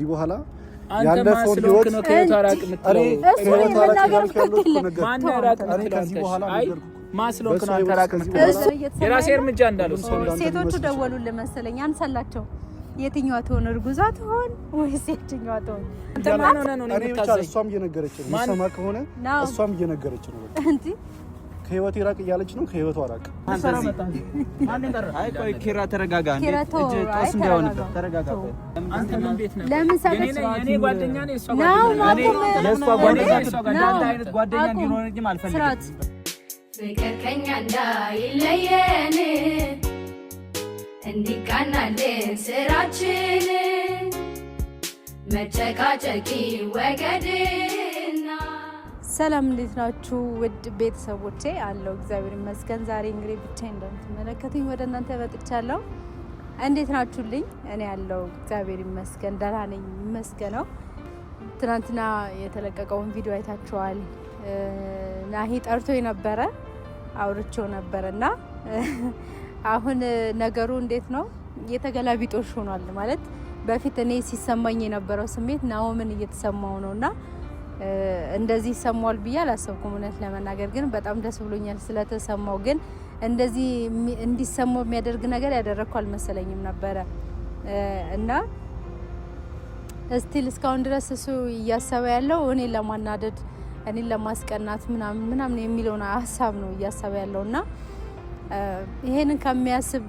እዚህ በኋላ ያለፈው ህይወት ነው ከታራቅ ምትለው ከዚህ በኋላ ማስሎክ ነው ታራቅ ምትለው የራሴ እርምጃ እንዳለው ሴቶቹ ደወሉልን መሰለኝ አንሰላቸው የትኛዋ ትሆን እርጉዟ ትሆን ወይስ የትኛዋ ትሆን ተማን ሆነ ነው የምታዘኝ እሷም እየነገረች ነው ሰማ ከሆነ እሷም እየነገረች ነው እንዴ ከህይወት ይራቅ እያለች ነው ከህይወቷ ራቅ ማን እንደራ አይ ቆይ ኪራ ተረጋጋ እንዴ እጅ ጦስ እንዳይሆን ተረጋጋ አንተ ምን ቤት ነው ለምን ሰበች እኔ ጓደኛ ነኝ እሷ ለሷ ጓደኛ እንዳንተ አይነት ጓደኛ እንዲኖርኝም አልፈልግም ፍቅር ከኛ እንዳይለየን እንዲቃናልን ስራችን መጨቃጨቂ ወገድና ሰላም እንዴት ናችሁ ውድ ቤተሰቦቼ አለው እግዚአብሔር ይመስገን ዛሬ እንግዲህ ብቻዬን እንደምትመለከቱኝ ወደ እናንተ መጥቻለሁ እንዴት ናችሁልኝ እኔ ያለው እግዚአብሔር ይመስገን ደህና ነኝ ይመስገነው ትናንትና የተለቀቀውን ቪዲዮ አይታችኋል ናሂ ጠርቶኝ ነበረ አውርቼው ነበርና አሁን ነገሩ እንዴት ነው የተገላቢጦሽ ሆኗል ማለት በፊት እኔ ሲሰማኝ የነበረው ስሜት ናሆምን እየተሰማው ነውና እንደዚህ ሰማዋል ብዬ አላሰብኩም እውነት ለመናገር ግን በጣም ደስ ብሎኛል ስለተሰማው ግን እንደዚህ እንዲሰማው የሚያደርግ ነገር ያደረኩ አልመሰለኝም ነበር እና ስቲል እስካሁን ድረስ እሱ እያሰበ ያለው እኔ ለማናደድ እኔ ለማስቀናት ምናምን የሚለውን ሀሳብ ነው እያሰበ ያለውና ይሄንን ከሚያስብ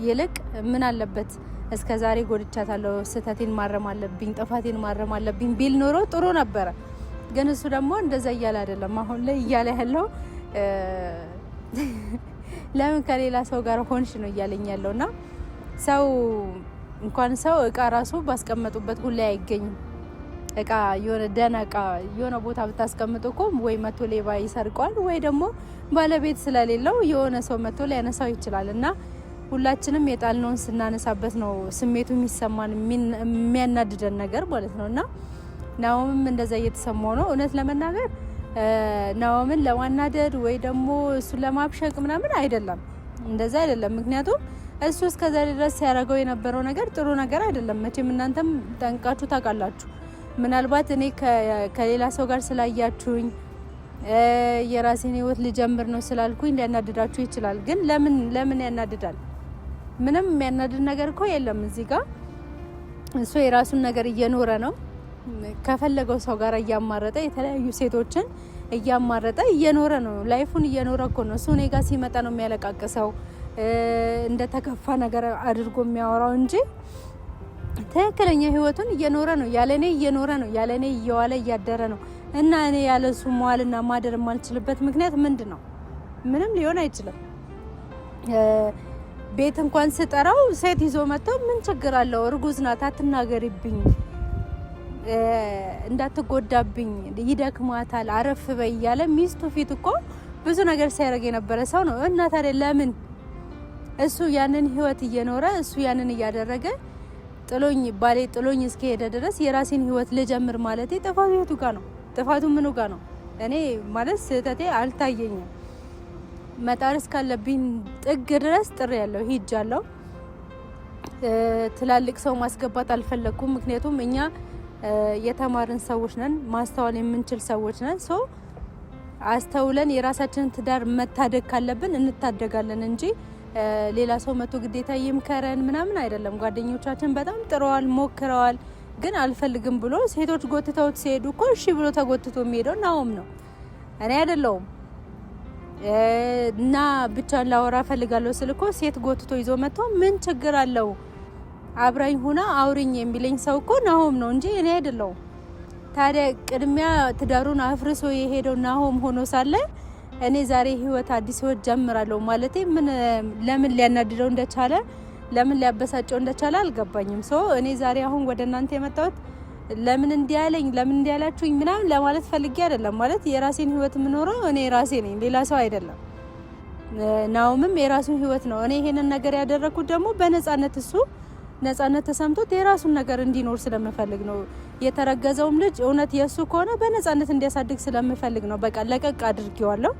ይልቅ ምን አለበት እስከዛሬ ጎድቻታለሁ ስህተቴን ማረም አለብኝ ጥፋቴን ማረም አለብኝ ቢል ኖሮ ጥሩ ነበር ግን እሱ ደግሞ እንደዛ እያለ አይደለም አሁን ላይ እያለ ያለው ለምን ከሌላ ሰው ጋር ሆንሽ ነው እያለኝ ያለውና ሰው እንኳን ሰው እቃ ራሱ ባስቀመጡበት ሁሉ አይገኝም እቃ የሆነ ደነቃ የሆነ ቦታ ብታስቀምጡ እኮ ወይ መቶ ሌባ ይሰርቀዋል ወይ ደግሞ ባለቤት ስለሌለው የሆነ ሰው መቶ ሊያነሳው ይችላልና ሁላችንም የጣልነውን ስናነሳበት ነው ስሜቱ የሚሰማን የሚያናድደን ነገር ማለት ነውና ናሆምም እንደዛ እየተሰማው ነው እውነት ለመናገር ናሆምን ለማናደድ ወይ ደግሞ እሱ ለማብሸቅ ምናምን አይደለም እንደዛ አይደለም ምክንያቱም እሱ እስከዛሬ ድረስ ያደረገው የነበረው ነገር ጥሩ ነገር አይደለም መቼም እናንተም ጠንቃችሁ ታውቃላችሁ ምናልባት እኔ ከሌላ ሰው ጋር ስላያችሁኝ የራሴን ህይወት ልጀምር ነው ስላልኩኝ ሊያናድዳችሁ ይችላል ግን ለምን ያናድዳል ምንም የሚያናድድ ነገር እኮ የለም እዚህ ጋር እሱ የራሱን ነገር እየኖረ ነው ከፈለገው ሰው ጋር እያማረጠ የተለያዩ ሴቶችን እያማረጠ እየኖረ ነው ላይፉን እየኖረ እኮ ነው እሱ እኔ ጋር ሲመጣ ነው የሚያለቃቅሰው እንደ ተከፋ ነገር አድርጎ የሚያወራው እንጂ ትክክለኛ ህይወቱን እየኖረ ነው ያለኔ እየኖረ ነው ያለኔ እየዋለ እያደረ ነው እና እኔ ያለሱ መዋልና ማደር የማልችልበት ምክንያት ምንድነው ምንም ሊሆን አይችልም ቤት እንኳን ስጠራው ሴት ይዞ መጥቶ ምን ችግር አለው እርጉዝ ናት አትናገሪብኝ እንዳትጎዳብኝ ይደክማታል አረፍ በይ ያለ ሚስቱ ፊት እኮ ብዙ ነገር ሲያደርግ የነበረ ሰው ነው እና ታዲያ ለምን እሱ ያንን ህይወት እየኖረ እሱ ያንን እያደረገ ጥሎኝ እስከሄደ ድረስ የራሴን ህይወት ልጀምር ማለት ጥፋቱ የቱ ጋር ነው ጥፋቱ ምኑ ጋር ነው እኔ ማለት ስህተቴ አልታየኝም መጣርስ ካለብኝ ጥግ ድረስ ጥሪ ያለው ሂጃለሁ ትላልቅ ሰው ማስገባት አልፈለኩም ምክንያቱም እኛ የተማርን ሰዎች ነን ማስተዋል የምንችል ሰዎች ነን ሶ አስተውለን የራሳችንን ትዳር መታደግ ካለብን እንታደጋለን እንጂ ሌላ ሰው መቶ ግዴታ ይምከረን ምናምን አይደለም ጓደኞቻችን በጣም ጥረዋል ሞክረዋል ግን አልፈልግም ብሎ ሴቶች ጎትተውት ሲሄዱ እኮ እሺ ብሎ ተጎትቶ የሚሄደው ናሆም ነው እኔ አይደለሁም እና ብቻ ላወራ ፈልጋለሁ ስልኮ ሴት ጎትቶ ይዞ መጥቶ ምን ችግር አለው አብራኝ ሆና አውሪኝ የሚለኝ ሰው እኮ ናሆም ነው እንጂ እኔ አይደለሁም ታዲያ ቅድሚያ ትዳሩን አፍርሶ የሄደው ናሆም ሆኖ ሳለ እኔ ዛሬ ህይወት አዲስ ህይወት ጀምራለሁ ማለት ምን ለምን ሊያናድደው እንደቻለ ለምን ሊያበሳጨው እንደቻለ አልገባኝም ሶ እኔ ዛሬ አሁን ወደ እናንተ የመጣሁት ለምን እንዲያለኝ ለምን እንዲያላችሁኝ ምናምን ለማለት ፈልጌ አይደለም ማለት የራሴን ህይወት ምኖረው እኔ ራሴ ነኝ ሌላ ሰው አይደለም ናሆምም የራሱን ህይወት ነው እኔ ይሄንን ነገር ያደረኩት ደግሞ በነጻነት እሱ ነጻነት ተሰምቶት የራሱን ነገር እንዲኖር ስለምፈልግ ነው የተረገዘውም ልጅ እውነት የሱ ከሆነ በነጻነት እንዲያሳድግ ስለምፈልግ ነው በቃ ለቀቅ አድርጌዋለሁ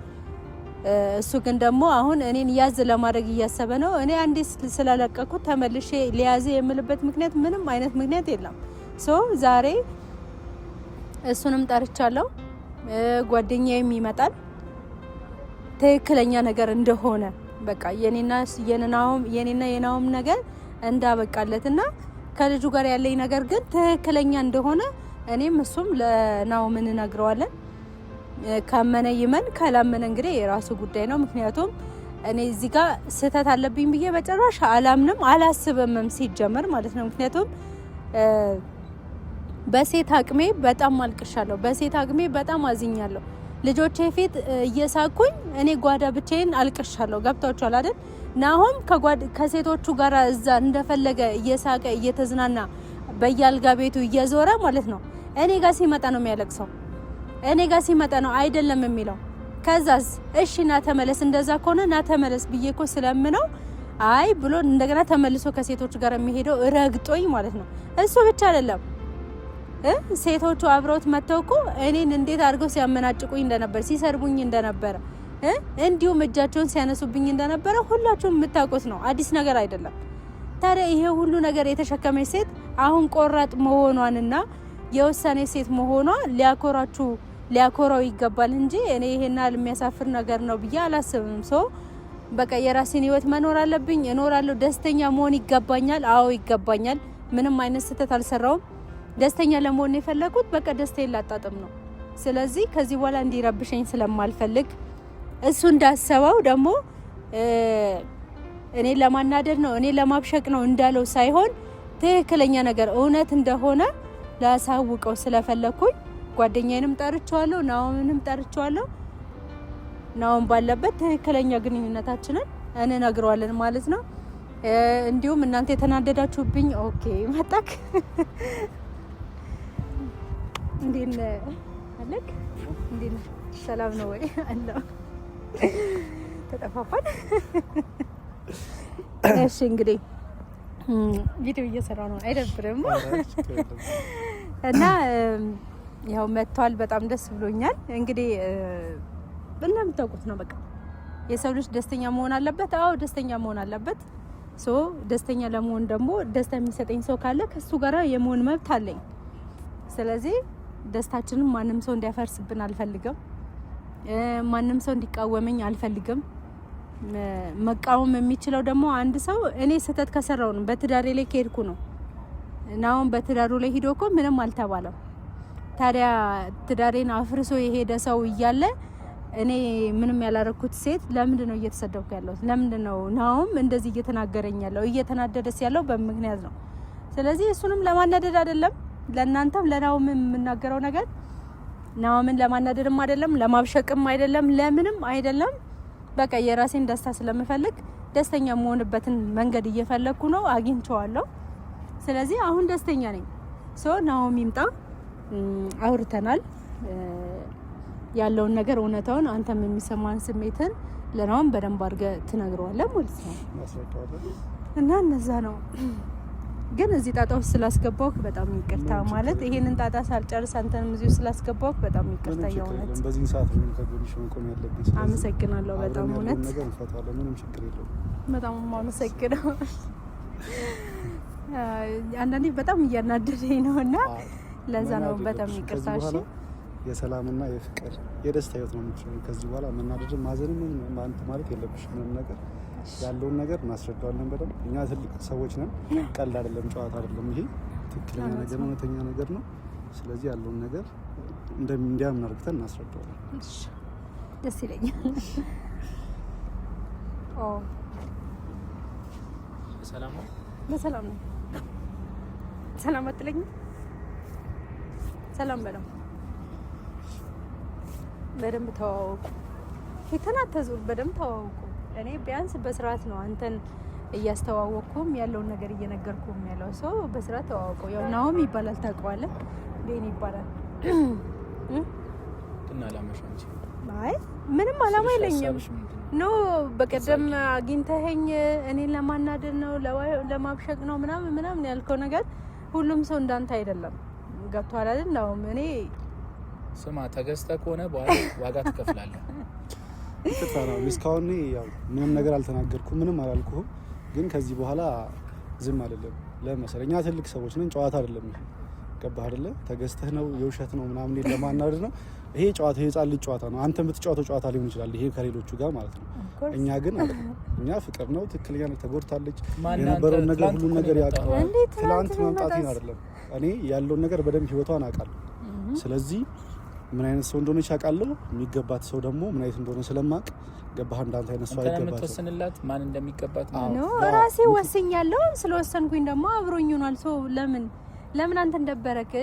እሱ ግን ደግሞ አሁን እኔን ያዝ ለማድረግ እያሰበ ነው እኔ አንዴ ስለለቀኩት ተመልሼ ሊያዝ የምልበት ምክንያት ምንም አይነት ምክንያት የለም ዛሬ እሱንም ጠርቻለሁ ጓደኛዬም ይመጣል ትክክለኛ ነገር እንደሆነ በቃ የኔና የናውም ነገር እንዳበቃለትና ከልጁ ጋር ያለኝ ነገር ግን ትክክለኛ እንደሆነ እኔም እሱም ለናውም እንነግረዋለን። ካመነ ይመን ካላመነ እንግዲህ የራሱ ጉዳይ ነው። ምክንያቱም እኔ እዚህ ጋር ስህተት አለብኝ ብዬ በጭራሽ አላምንም አላስብምም ሲጀመር ማለት ነው። ምክንያቱም በሴት አቅሜ በጣም አልቅሻለሁ፣ በሴት አቅሜ በጣም አዝኛለሁ። ልጆቼ ፊት እየሳኩኝ እኔ ጓዳ ብቻዬን አልቅሻለሁ። ገብቷችኋል አይደል? ናሆም ከሴቶቹ ጋር እዛ እንደፈለገ እየሳቀ እየተዝናና በያልጋ ቤቱ እየዞረ ማለት ነው። እኔ ጋር ሲመጣ ነው የሚያለቅሰው፣ እኔ ጋር ሲመጣ ነው አይደለም የሚለው። ከዛስ እሺ ና ተመለስ፣ እንደዛ ከሆነ ና ተመለስ ብዬ እኮ ስለምነው አይ ብሎ እንደገና ተመልሶ ከሴቶቹ ጋር የሚሄደው ረግጦኝ ማለት ነው። እሱ ብቻ አይደለም ሴቶቹ አብረውት መተው እኮ እኔን እንዴት አድርገው ሲያመናጭቁኝ እንደነበር ሲሰርቡኝ እንደነበረ እንዲሁም እጃቸውን ሲያነሱብኝ እንደነበረ ሁላችሁም የምታውቁት ነው። አዲስ ነገር አይደለም። ታዲያ ይሄ ሁሉ ነገር የተሸከመች ሴት አሁን ቆራጥ መሆኗንና የወሰነ ሴት መሆኗ ሊያኮራው ይገባል እንጂ እኔ ይሄና የሚያሳፍር ነገር ነው ብዬ አላስብም። በቃ የራሴን ህይወት መኖር አለብኝ፣ እኖራለሁ። ደስተኛ መሆን ይገባኛል። አዎ ይገባኛል። ምንም አይነት ስህተት አልሰራውም። ደስተኛ ለመሆን የፈለኩት በቃ ደስታዬን ላጣጥም ነው። ስለዚህ ከዚህ በኋላ እንዲረብሸኝ ስለማልፈልግ እሱ እንዳሰበው ደግሞ እኔ ለማናደድ ነው እኔ ለማብሸቅ ነው እንዳለው ሳይሆን ትክክለኛ ነገር እውነት እንደሆነ ላሳውቀው ስለፈለኩኝ ጓደኛዬንም ጠርቼዋለሁ፣ ናኦምንም ጠርቼዋለሁ። ናኦም ባለበት ትክክለኛ ግንኙነታችንን እንነግረዋለን ማለት ነው። እንዲሁም እናንተ የተናደዳችሁብኝ ኦኬ መጣክ እንዴት አለክ? እንዴት ሰላም ነው ወይ? አላህ ተጠፋፋን። እሺ እንግዲህ ቪዲዮ እየሰራሁ ነው፣ አይደብርም? እና ያው መጥቷል። በጣም ደስ ብሎኛል። እንግዲህ እንደምታውቁት ነው በቃ የሰው ልጅ ደስተኛ መሆን አለበት። አዎ ደስተኛ መሆን አለበት። ደስተኛ ለመሆን ደግሞ ደስታ የሚሰጠኝ ሰው ካለ ከሱ ጋር የመሆን መብት አለኝ። ስለዚህ ደስታችንን ማንም ሰው እንዲያፈርስብን አልፈልግም። ማንም ሰው እንዲቃወመኝ አልፈልግም። መቃወም የሚችለው ደግሞ አንድ ሰው እኔ ስህተት ከሰራው ነው፣ በትዳሬ ላይ ከሄድኩ ነው። ናውን በትዳሩ ላይ ሂዶ እኮ ምንም አልተባለም። ታዲያ ትዳሬን አፍርሶ የሄደ ሰው እያለ እኔ ምንም ያላረኩት ሴት ለምንድን ነው እየተሰደብኩ ያለው? ለምንድን ነው ናውም እንደዚህ እየተናገረኝ ያለው? እየተናደደስ ያለው በምክንያት ነው። ስለዚህ እሱንም ለማናደድ አይደለም፣ ለእናንተም ለናውም የምናገረው ነገር ናውምን ለማናደድም አይደለም፣ ለማብሸቅም አይደለም፣ ለምንም አይደለም። በቃ የራሴን ደስታ ስለምፈልግ ደስተኛ የምሆንበትን መንገድ እየፈለግኩ ነው፣ አግኝቼዋለሁ። ስለዚህ አሁን ደስተኛ ነኝ። ናውም ይምጣ፣ አውርተናል ያለውን ነገር እውነታውን፣ አንተም የሚሰማን ስሜትን ለናውም በደንብ አድርገህ ትነግረዋለህ ማለት ነው። እና እነዛ ነው። ግን እዚህ ጣጣ ውስጥ ስላስገባውክ በጣም ይቅርታ። ማለት ይሄንን ጣጣ ሳልጨርስ አንተንም እዚሁ ስላስገባውክ በጣም ይቅርታ። የእውነት በዚህ ሰዓት ነው ከጎንሽ መቆም ያለብኝ። አመሰግናለሁ በጣም እውነት። ነገር እንፈታለን፣ ምንም ችግር የለውም። በጣም አመሰግናለሁ። አንዳንዴ በጣም እያናደደኝ ነውና ለዛ ነው በጣም ይቅርታ። እሺ የሰላምና የፍቅር የደስታ ህይወት ነው የምትችለው። ከዚህ በኋላ መናደድም ማዘንም ማለት የለብሽም። ምንም ነገር ያለውን ነገር እናስረዳዋለን በደንብ። እኛ ትልቅ ሰዎች ነን፣ ቀልድ አይደለም፣ ጨዋታ አይደለም። ይሄ ትክክለኛ ነገር ነው፣ እውነተኛ ነገር ነው። ስለዚህ ያለውን ነገር እንዲያምን አድርገን እናስረዳዋለን። እሺ ደስ ይለኛል። ሰላም ነው፣ በሰላም ነው። ሰላም አትለኝ፣ ሰላም በለው። በደንብ ተዋወቁ፣ የተናተዙር በደንብ ተዋወቁ። እኔ ቢያንስ በስርዓት ነው አንተን እያስተዋወቅኩም ያለውን ነገር እየነገርኩም ያለው ሰው በስርዓት ተዋወቁ። ያው ናውም ይባላል ታውቀዋለህ፣ ቤን ይባላል። እና አላማሽ አንቺ? አይ ምንም አላማ የለኝም። ኖ በቀደም አግኝተኸኝ እኔን ለማናደድ ነው ለማብሸቅ ነው ምናምን ያልከው ነገር ሁሉም ሰው እንዳንተ አይደለም። ገብቶሃል አይደል? ናውም እኔ ስማ ተገዝተህ ከሆነ በኋላ ዋጋ ትከፍላለህ። እስካሁን ያው ምንም ነገር አልተናገርኩም፣ ምንም አላልኩህም። ግን ከዚህ በኋላ ዝም አይደለም። ለመሰለኝ እኛ ትልቅ ሰዎች ነን፣ ጨዋታ አይደለም። ገባህ አይደለ? ተገዝተህ ነው የውሸት ነው ምናምን ለማናደድ ነው። ይሄ ጨዋታ የህፃን ልጅ ጨዋታ ነው። አንተ የምትጫወተው ጨዋታ ሊሆን ይችላል ይሄ ከሌሎቹ ጋር ማለት ነው። እኛ ግን እኛ ፍቅር ነው ትክክለኛ ነው። ተጎድታለች የነበረውን ነገር ሁሉ ነገር ያውቃል። ትላንት መምጣቴን አይደለም እኔ ያለውን ነገር በደንብ ህይወቷን አውቃለሁ። ስለዚህ ምን አይነት ሰው እንደሆነች አውቃለሁ። የሚገባት ሰው ደግሞ ምን አይነት እንደሆነ ስለማውቅ ገባህ እንዳንተ አይነት ሰው አይገባትም። የምትወስንላት ማን እንደሚገባት ነው ራሴ ወስኛለሁ። ስለወሰንኩኝ ደግሞ አብሮኝ ሆኗል። ሰው ለምን አንተ እንደበረክ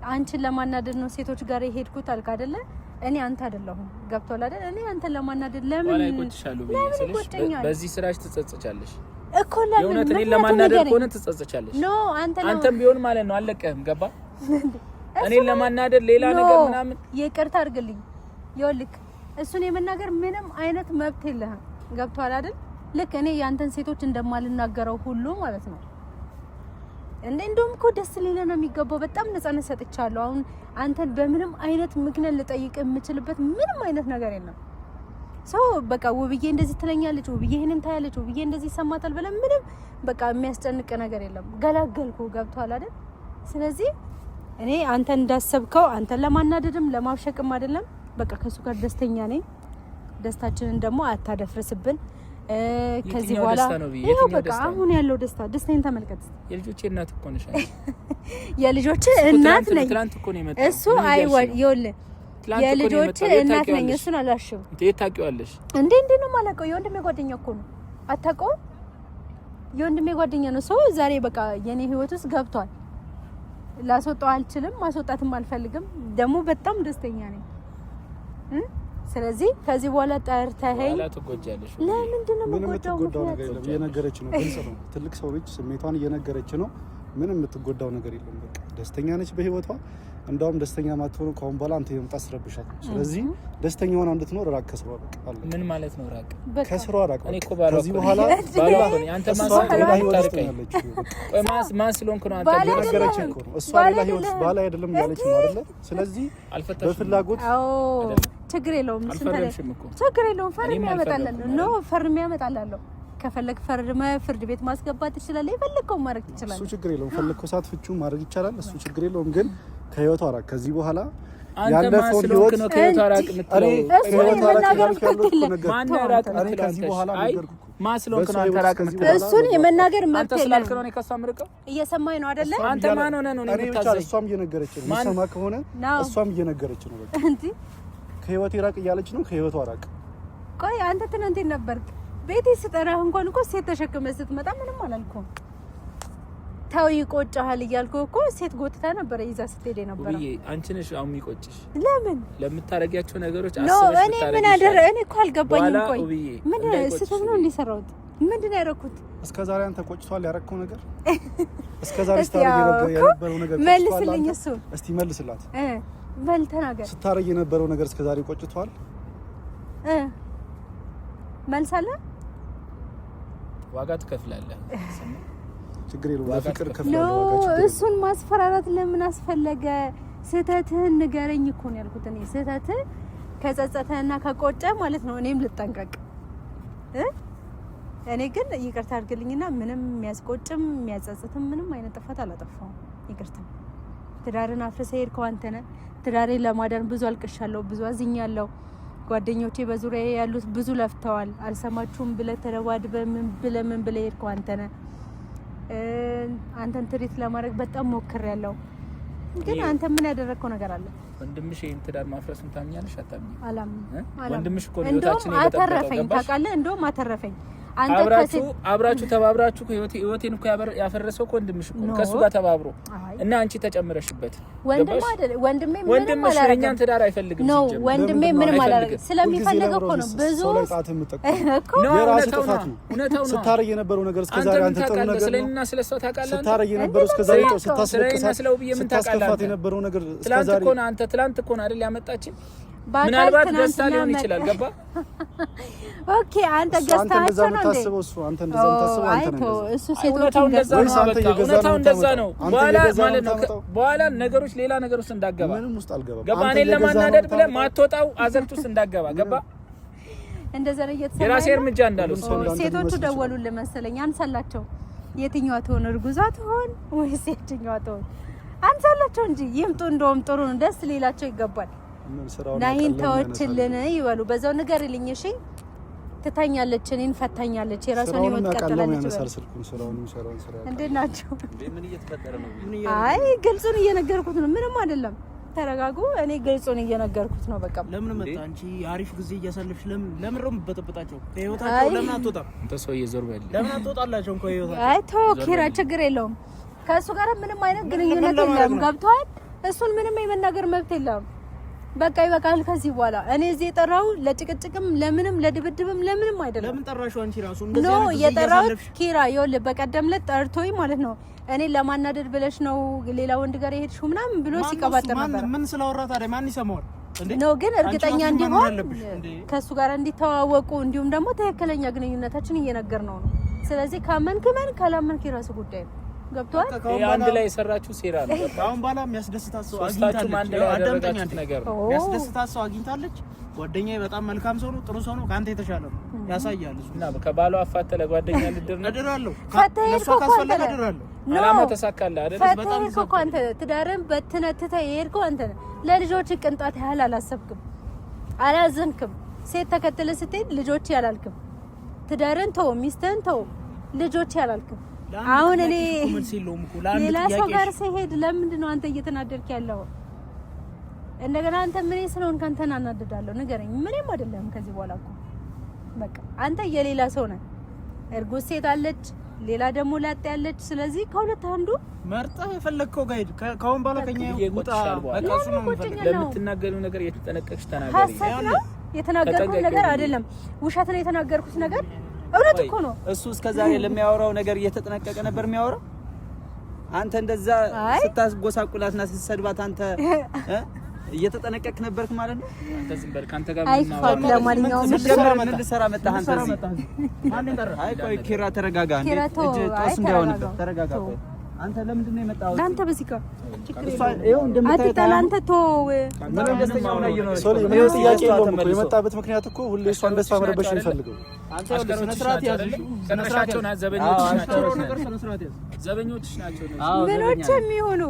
አንቺን ለማናደድ ነው ሴቶች ጋር የሄድኩት አልክ አይደለ? እኔ አንተ አይደለሁም ገብቶሃል አይደል? እኔ አንተን ለማናደድ ለምን ይቆጭሻለሁ? በዚህ ስራሽ ትጸጸቻለሽ እኮ ለምን እኔን ለማናደድ ከሆነ ትጸጸቻለሽ። ኖ አንተም ቢሆን ማለት ነው አለቀህም። ገባ? እኔን ለማናደድ ሌላ ነገር ምናምን ይቅርታ አድርግልኝ። ይኸውልህ እሱን የመናገር ምንም አይነት መብት የለህም። ገብቶሃል አይደል? ልክ እኔ ያንተን ሴቶች እንደማልናገረው ሁሉ ማለት ነው። እንደውም እኮ ደስ ሊለኝ ነው የሚገባው። በጣም ነፃነት ሰጥቻለሁ። አሁን አንተን በምንም አይነት ምክንያት ልጠይቅ የምችልበት ምንም አይነት ነገር የለም። ሰው በቃ ውብዬ እንደዚህ ትለኛለች፣ ውብዬ ይሄንን ታያለች፣ ውብዬ እንደዚህ ይሰማታል ብለን ምንም በቃ የሚያስጨንቅ ነገር የለም። ገላገልኩ። ገብቶሃል አይደል? ስለዚህ እኔ አንተ እንዳሰብከው አንተን ለማናደድም ለማብሸቅም አይደለም። በቃ ከሱ ጋር ደስተኛ ነኝ። ደስታችንን ደግሞ አታደፍርስብን። ከዚህ በኋላ ይሄው በቃ አሁን ያለው ደስታዬን ተመልከት። የልጆቼ እናት እኮ ነሽ። የልጆቼ እናት ነኝ። እሱ ይኸውልህ የልጆቼ እናት ነኝ። እሱን አላሽም። እንዴት ታውቂዋለሽ? እንዴ ነው የማላውቀው? የወንድሜ ጓደኛ እኮ ነው። አታውቀውም? የወንድሜ ጓደኛ ነው። ሰው ዛሬ በቃ የኔ ህይወት ውስጥ ገብቷል። ላስወጣው አልችልም፣ ማስወጣትም አልፈልግም። ደግሞ በጣም ደስተኛ ነኝ። ስለዚህ ከዚህ በኋላ ጠርተኸኝ ትጎጃለሽ። ለምንድን ነው የምትጎዳው? ነገር የለም። እየነገረች ነው። ግልጽ ነው። ትልቅ ሰው ልጅ ስሜቷን እየነገረች ነው። ምንም የምትጎዳው ነገር የለም። በቃ ደስተኛ ነች በህይወቷ። እንዳውም ደስተኛ ማትሆነው ከአሁን በኋላ አንተ የምጣስ ረብሻት። ስለዚህ ደስተኛ ሆና እንድትኖር ራቅ ከስሯ። በቃ አለ። ምን ማለት ነው ራቅ? ከስሯ ራቅ። እኔ እኮ ከዚህ በኋላ ባላሆነ አንተ ማን ስለሆንክ ነው አንተ እየነገረች እኮ ነው። እሷ ሌላ ህይወት ባላ አይደለም ያለች ነው አይደለ? ስለዚህ በፍላጎት ችግር የለውም። ችግር የለውም። ፈርም ያመጣላለሁ። ፈርም ያመጣላለሁ። ከፈለክ ፈርመ ፍርድ ቤት ማስገባት ትችላለህ። የፈለከው ማድረግ ትችላለህ። እሱ ችግር የለውም። ፈለከው ሰዓት ፍቹ ማድረግ ይቻላል። እሱ ችግር የለውም። ግን ከህይወቷ ራቅ። ከዚህ በኋላ ያለፈው ህይወት ነው ከህይወቷ ራቅ የምትለው። እሱን የመናገር መብት ስላልክ ነው ከሷ ምርቀው እየሰማኝ ነው አይደለ? አንተ ማን ሆነ ነው እኔ ብቻ እሷም እየነገረች ነው። ሰማ ከሆነ እሷም እየነገረች ነው። በቃ እንዴ ከህይወቴ ራቅ እያለች ነው። ከህይወቷ ራቅ። ቆይ አንተ ትናንት ነበርክ ቤቴ ስጠራህ እንኳን እኮ ሴት ተሸክመህ ስትመጣ ምንም አላልኩም። ታው ይቆጫሃል እያልኩህ እኮ ሴት ጎትታ ነበር ይዛ ስትሄድ ነበር። ውብዬ አንቺ ነሽ አሁን የሚቆጭሽ። ለምን ለምታረጊያቸው ነገሮች አስበሽ እኔ ምን አደረ? እኔ እኮ አልገባኝም። ቆይ ምን ስህተት ነው እንዲሰራውት? ምንድን ነው ያደረኩት? እስከዛሬ አንተ ቆጭቷል ያረከው ነገር? እስከዛሬ ስታረጊ የነበረው ነገር መልስልኝ። እሱ እስቲ መልስላት። በል ተናገር። ስታረጊ የነበረው ነገር እስከዛሬ ቆጭቷል? መልሳለ ዋጋ ትከፍላለህ። ችግር የለውም። ለፍቅር ከፍላለህ ዋጋ። እሱን ማስፈራራት ለምን አስፈለገ? ስህተትህን ንገረኝ እኮ ነው ያልኩት። እኔ ስህተትህ ከጸጸተህና ከቆጨ ማለት ነው እኔም ልጠንቀቅ። እኔ ግን ይቅርታ አድርግልኝና ምንም የሚያስቆጭም የሚያጸጽትም ምንም አይነት ጥፋት አላጠፋሁም። ይቅርታ። ትዳርን አፍርሰህ ሄድከው አንተ ነህ። ትዳሬን ለማዳን ብዙ አልቅሻለሁ፣ ብዙ አዝኛለሁ። ጓደኞቼ በዙሪያ ያሉት ብዙ ለፍተዋል። አልሰማችሁም ብለህ ተደባድበህ ምን ብለህ ሄድከው አንተ ነህ። አንተን ትሪት ለማድረግ በጣም ሞክሬያለሁ። ግን አንተ ምን ያደረግከው ነገር አለ? ወንድምሽ ይሄን ትዳር ማፍረሱን ታምኛለሽ? አታምኚም? አላምንም። ወንድምሽ እኮ ነው ህይወታችን አተረፈኝ። ታውቃለህ? እንደውም አተረፈኝ። አብራችሁ ተባብራችሁ ህይወቴን እኮ ያፈረሰው እኮ ወንድምሽ እኮ ነው። ከሱ ጋር ተባብሮ እና አንቺ ተጨምረሽበት። ወንድሜ ምንም አላደረገም። እኛን ትዳር አይፈልግም። ነው ወንድሜ ምንም አላደረገም። ስለሚፈልግ እኮ ነው ብዙ እኮ የራስህ ጥፋት ነው። ስታረግ የነበረው ነገር እስከዛሬ አንተ ጥሩ ነገር ስለኔና ስለሷ ታውቃለህ። ስታረግ የነበረው እስከዛሬ ስታስከፋት የነበረው ነገር እስከዛሬ ትላንት እኮ ነው አይደል ያመጣችን። ምናልባት ገዝታ ሊሆን ይችላል። ገባ? ኦኬ አንተ ገዝታቸው ነው እንዴ? አንተ እንደዛ የምታስበው አንተ ነው። እሱ ሴቶችን ገዝታ ነው እንደዛ ነው። በኋላ ማለት ነው በኋላ ነገሮች ሌላ ነገር ውስጥ እንዳገባ ምንም ውስጥ አልገባም። ገባ? እኔን ለማናደድ ብለህ ማትወጣው አዘልት ውስጥ እንዳገባ ገባ? እንደዛ ነው እየተሰማኝ። የራሴ እርምጃ እንዳልወስድ ሴቶቹ ደወሉልኝ መሰለኝ። አንሰላቸው የትኛዋ ትሆን እርጉዟ ትሆን ወይስ የትኛዋ ትሆን? አንሳላቸው እንጂ ይምጡ። እንደውም ጥሩ ነው፣ ደስ ሊላቸው ይገባል። ናይን ተወችልን ይበሉ። በዛው ንገሪልኝ እሺ። ትታኛለች፣ እኔን ፈታኛለች፣ የራሷን ህይወት ቀጥላለች። እንዴት ናቸው? ምን እየተፈጠረ ነው? አይ ግልጹን እየነገርኩት ነው። ምንም አይደለም፣ ተረጋጉ። እኔ ግልጹን እየነገርኩት ነው። በቃ ለምን መጣ አንቺ? አሪፍ ጊዜ እያሳለፍሽ ለምን ነው የምትበጠብጣቸው? ከህይወታቸው ለምን አትወጣም? አንተ ሰውዬ ዞር በል። ለምን አትወጣላቸው ከህይወታቸው? አይ ተው ኪራ፣ ችግር የለውም። ከእሱ ጋር ምንም አይነት ግንኙነት የለም። ገብቶሃል? እሱን ምንም የመናገር መብት የለም። በቃ ይበቃል። ከዚህ በኋላ እኔ እዚህ የጠራው ለጭቅጭቅም ለምንም ለድብድብም ለምንም አይደለም። ለምን ጠራሽው አንቺ ራሱ? እንደዚህ ነው የጠራሁት ኪራ። ይኸውልህ በቀደም ዕለት ጠርቶኝ ማለት ነው እኔ ለማናደድ ብለሽ ነው ሌላ ወንድ ጋር የሄድሽው ምናምን ብሎ ሲቀባጠር ነበር። ምን ስለወራ ታዲያ ማን ይሰማዋል? ነው ግን እርግጠኛ እንዲሆን ከሱ ጋር እንዲተዋወቁ እንዲሁም ደግሞ ትክክለኛ ግንኙነታችን እየነገር ነው። ስለዚህ ካመንክ መን ካላመንክ የራስህ ጉዳይ ነው። ገብቷል? አንድ ላይ የሰራችሁ ሴራ ነው። አሁን በኋላ የሚያስደስታት ሰው አግኝታለች። አዳምጠኛል። የሚያስደስታት ሰው አግኝታለች። ጓደኛዬ በጣም መልካም ሰው ነው፣ ጥሩ ሰው ነው። ካንተ የተሻለ ነው ያሳያል። እሱ እና ከባሏ አፋተለ ጓደኛ ልድራለሁ ለሷ ካስፈለገ ልድራለሁ። አላማ ተሳካለ አይደል? በጣም እኮ አንተ ትዳርን በትነትተ የሄድከው አንተ ነህ። ለልጆች ቅንጣት ያህል አላሰብክም፣ አላዘንክም። ሴት ተከትለ ስትሄድ ልጆች ያላልክም። ትዳርን ተው፣ ሚስትህን ተው፣ ልጆች ያላልክም። አሁን እኔ ሌላ ሰው ጋር ሲሄድ ለምንድን ነው አንተ እየተናደድክ ያለው? እንደገና አንተ ምን ስለሆን ካንተን አናደዳለሁ? ንገረኝ። ምንም አይደለም። ከዚህ በኋላ እኮ በቃ አንተ የሌላ ሰው ነህ። እርጉዝ ሴት አለች፣ ሌላ ደግሞ ላጤ ያለች። ስለዚህ ከሁለት አንዱ መርጠህ የፈለግከው ጋር ሄድ። ከአሁን በኋላ ከኛ ይወጣ። በቃ እሱ ነው የምፈልገው። ለምትናገሪው ነገር እየተጠነቀቅሽ ተናገሪ። ሐሰት ነው የተናገርኩት ነገር አይደለም፣ ውሸት ነው የተናገርኩት ነገር። እውነት እኮ ነው። እሱ እስከዛሬ ለሚያወራው ነገር እየተጠነቀቀ ነበር የሚያወራው። አንተ እንደዛ ስታስጎሳቁላትና ስትሰድባት አንተ እየተጠነቀቅክ ነበርክ ማለት ነው። አንተ ዝም በል። ካንተ ጋር አይፋት። ለማንኛውም ምን ልሰራ መጣህ አንተ እዚህ? አይ ቆይ ኪራ ተረጋጋ። እጅ ጦስ እንዳይሆንበት ተረጋጋ። አንተ ለምንድን ነው የመጣው? አንተ በዚህ ጋር ይኸው እንደምታየው አንተ ተው። ምንም ደስተኛ ሆነ ነው። ሶሪ ምን ጥያቄ የለውም እኮ የመጣበት ምክንያት እኮ ሁሌ እሷን ደስታ መረበሽ ነው የሚፈልገው። አንተ ስነ ስርዓት ያዝ። ስነ ስርዓቸው ናቸው። ዘበኞች ናቸው። ምኖች የሚሆኑ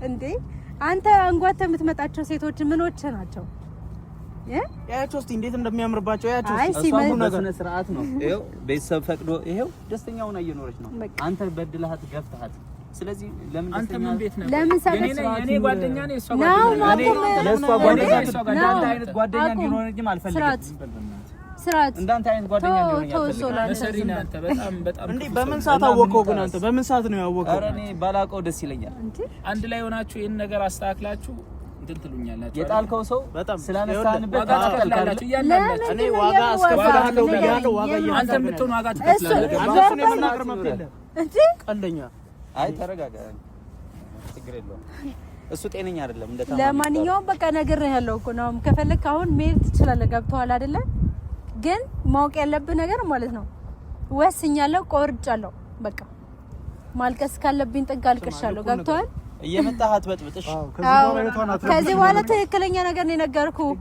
እንዴ? አንተ አንጓተ የምትመጣቸው ሴቶች ምኖች ናቸው? ያያቸው እስቲ እንዴት እንደሚያምርባቸው ያያቸው። እሷም በስነ ስርዓት ነው። ይኸው ቤተሰብ ፈቅዶ ይኸው ደስተኛ ሆና እየኖረች ነው። አንተ በድለሃት ገፍተሃት። ስለዚህ ለምን አንተ ምን ቤት ነው? ለምን እኔ ጓደኛ ነኝ፣ እሷ ጓደኛ ነኝ። ለእሷ ጓደኛ እንዳንተ አይነት ጓደኛ እንዲኖረኝም አልፈልግም። ስራት እንዳንተ አይነት ጓደኛ እንዲኖረኝ መሰሪና አንተ በጣም እንዴ። በምን ሰዓት አወቀው ግን አንተ? በምን ሰዓት ነው ያወቀው? ኧረ እኔ ባላውቀው ደስ ይለኛል። አንድ ላይ ሆናችሁ ይሄን ነገር አስተካክላችሁ እንትን ትሉኛላችሁ። የጣልከው ሰው በጣም ስላነሳንበት ዋጋ ትከፍላላችሁ። እያንዳንዳችሁ እኔ ዋጋ አስከፍላለሁ ብያለሁ። ዋጋ አንተ ብትሆን ዋጋ ትከፍላለህ። አንተ የመናገር መብት የለም እንዴ? ቀልደኛ። አይ ተረጋጋ፣ ችግር የለውም። እሱ ጤነኛ አይደለም እንደታማ። ለማንኛውም በቃ ነገር ነው ያለው እኮ ነው። ከፈለክ አሁን መሄድ ትችላለህ። ገብቶሃል አይደለ? ግን ማወቅ ያለብህ ነገር ማለት ነው ወስኛለሁ፣ ቆርጫለሁ። በቃ ማልቀስ ካለብኝ ጥግ አልቅሻለሁ። ገብቶሃል? እየመጣህ አትበጥብጥሽ። ከዚህ በኋላ ትክክለኛ ነገር ነው የነገርኩህ።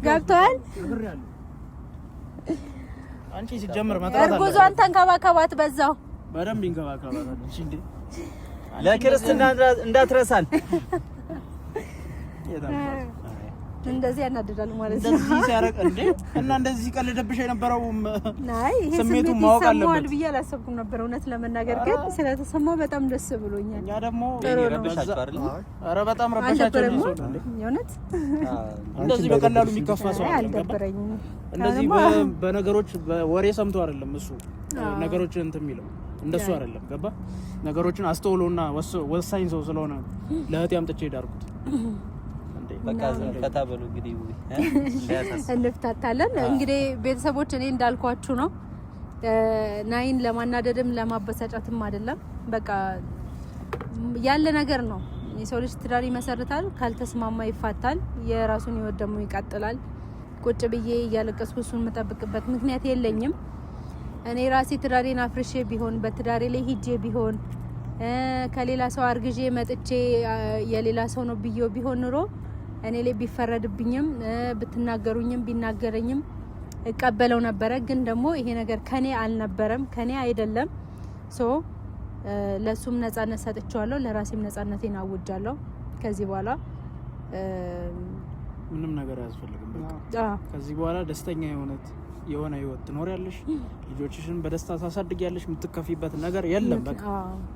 ገብቶሃል? አንቺ ሲጀምር መጣጣ እርጉዟን ተንከባከባት፣ በዛው በደንብ ይንከባከባታል። እሺ እንዴ ለክርስትና እንዳትረሳን። እንደዚህ ያናድዳል ማለት ነው። እንደዚህ ሲያረቅ እንዴ እና እንደዚህ ሲቀልድብሽ የነበረው ናይ ይሄ ስሜቱን ማወቅ አለበት ብዬ አላሰብኩም ነበር። እውነት ለመናገር ግን ስለተሰማው በጣም ደስ ብሎኛል። ያ ደግሞ ረበሻችሁ አይደል? ኧረ በጣም ረበሻችሁ እንዴ! የእውነት እንደዚህ በቀላሉ የሚከፋ ሰው አልደበረኝም። እንደዚህ በነገሮች በወሬ ሰምቶ አይደለም እሱ ነገሮችን እንትን የሚለው እንደሱ አይደለም። ገባ? ነገሮችን አስተውሎና ወሳኝ ሰው ስለሆነ ለእህቴ አምጥቼ ሄዳርኩት። በቃ ፈታ በሉ እንግዲህ እንፍታታለን። እንግዲህ ቤተሰቦች እኔ እንዳልኳችሁ ነው። ናይን ለማናደድም ለማበሳጫትም አይደለም። በቃ ያለ ነገር ነው። የሰው ልጅ ትዳር ይመሰርታል፣ ካልተስማማ ይፋታል፣ የራሱን ህይወት ደግሞ ይቀጥላል። ቁጭ ብዬ እያለቀስኩ እሱን የምጠብቅበት ምክንያት የለኝም። እኔ ራሴ ትዳሬን አፍርሼ ቢሆን በትዳሬ ላይ ሂጄ ቢሆን ከሌላ ሰው አርግዤ መጥቼ የሌላ ሰው ነው ብዬው ቢሆን ኑሮ እኔ ላይ ቢፈረድብኝም ብትናገሩኝም ቢናገረኝም እቀበለው ነበረ። ግን ደግሞ ይሄ ነገር ከኔ አልነበረም፣ ከኔ አይደለም። ሶ ለሱም ነፃነት ሰጥቻለሁ ለራሴም ነፃነቴን አውጃለሁ ከዚህ በኋላ ምንም ነገር አያስፈልግም በቃ ከዚህ በኋላ ደስተኛ የሆነ ህይወት ትኖሪያለሽ ልጆችሽን በደስታ ታሳድጊያለሽ የምትከፊበት ነገር የለም በቃ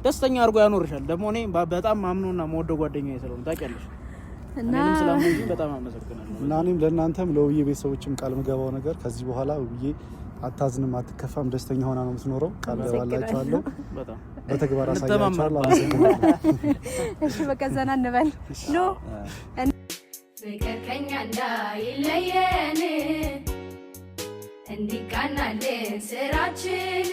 ደስተኛ አድርጎ ያኖርሻል ደግሞ እኔ በጣም ማምኑና መወደው ጓደኛዬ ስለሆነ ታውቂያለሽ እና እኔም ስለምወጂ በጣም አመሰግናለሁ እና እኔም ለእናንተም ለውብዬ ቤተሰቦችም ቃል ምገባው ነገር ከዚህ በኋላ ውብዬ አታዝንም አትከፋም ደስተኛ ሆና ነው የምትኖረው ቃል ገባላችኋለሁ በጣም በተግባር አሳያችኋለሁ እሺ በቃ ዘና እንበል ኖ ፍቅር ከኛ እንዳይለየን እንዲቃናልን ስራችን